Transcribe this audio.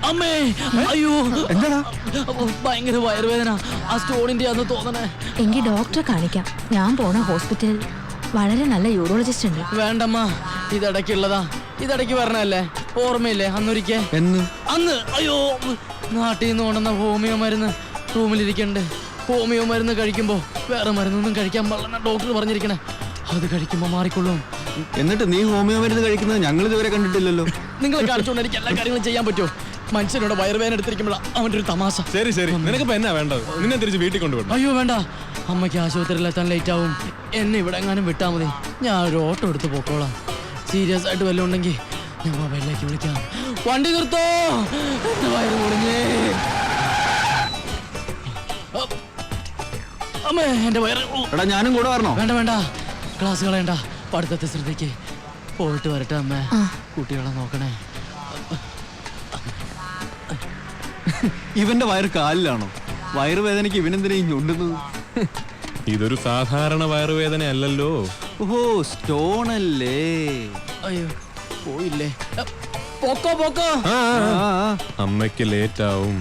അമ്മേ അയ്യോ എന്താടാ? ഭയങ്കര വയറുവേദന. ആ സ്റ്റോണിന്റെ അന്ന് തോന്നണേ. എങ്കിൽ ഡോക്ടറെ കാണിക്കാം. ഞാൻ പോണ ഹോസ്പിറ്റലിൽ വളരെ നല്ല യൂറോളജിസ്റ്റ് ഉണ്ട്. വേണ്ടമ്മ, ഇതടയ്ക്കുള്ളതാ. ഇതടയ്ക്ക് വരണല്ലേ? ഓർമ്മയില്ലേ അന്നൊരിക്കേ? അന്ന് അയ്യോ നാട്ടിൽ നിന്ന് കൊണ്ടുവന്ന ഹോമിയോ മരുന്ന് റൂമിലിരിക്കണ്ട്. ഹോമിയോ മരുന്ന് കഴിക്കുമ്പോ വേറെ മരുന്നൊന്നും കഴിക്കാൻ പാടില്ല ഡോക്ടർ പറഞ്ഞിരിക്കണേ. അത് കഴിക്കുമ്പോ മാറിക്കൊള്ളും. എന്നിട്ട് നീ ഹോമിയോ മരുന്ന് കഴിക്കുന്നത് ഞങ്ങൾ ഇതുവരെ കണ്ടിട്ടില്ലല്ലോ. നിങ്ങളെ കാണിച്ചുകൊണ്ട് എനിക്ക് എല്ലാ കാര്യങ്ങളും ചെയ്യാൻ പറ്റുമോ? മനുഷ്യനോട് വയറുവേദന എടുത്തിരിക്കുമ്പോഴാണ് അവൻ്റെ ഒരു തമാശ. ശരി ശരി, നിനക്കിപ്പോ എന്നാ വേണ്ടത്? നിന്നെ തിരിച്ച് വീട്ടിൽ കൊണ്ടുപോകണം. അയ്യോ വേണ്ട, അമ്മയ്ക്ക് ആശുപത്രിയിലെത്താൻ ലേറ്റ് ആവും. എന്നെ ഇവിടെ എങ്ങാനും വിട്ടാൽ മതി. ഞാൻ ഒരു ഓട്ടോ എടുത്ത് പോക്കോളാം. സീരിയസ് ആയിട്ട് വല്ലതും ഉണ്ടെങ്കിൽ ഞാൻ മൊബൈലിലേക്ക് വിളിക്കാം. വണ്ടി നിർത്തോ, എന്റെ വയറ് പൊളിഞ്ഞേ. അമ്മേ എന്റെ വയറ്. എടാ ഞാനും കൂടെ വരണോ? വേണ്ട വേണ്ട, ക്ലാസ് കളയണ്ട. പഠിത്തത്തെ ശ്രദ്ധിക്ക്. പോയിട്ട് വരട്ടെ അമ്മേ. കുട്ടികളെ നോക്കണേ. ഇവന്റെ വയറ് കാലിലാണോ? വയറുവേദനയ്ക്ക് ഇവനെന്തിനാ ഞൊണ്ടുന്നത്? ഇതൊരു സാധാരണ വയറുവേദന അല്ലല്ലോ. ഓഹോ, സ്റ്റോൺ അല്ലേ? അയ്യോ പോയില്ലേ? പോക്കോ പോക്കോ. അമ്മയ്ക്ക് ലേറ്റ് ആവും.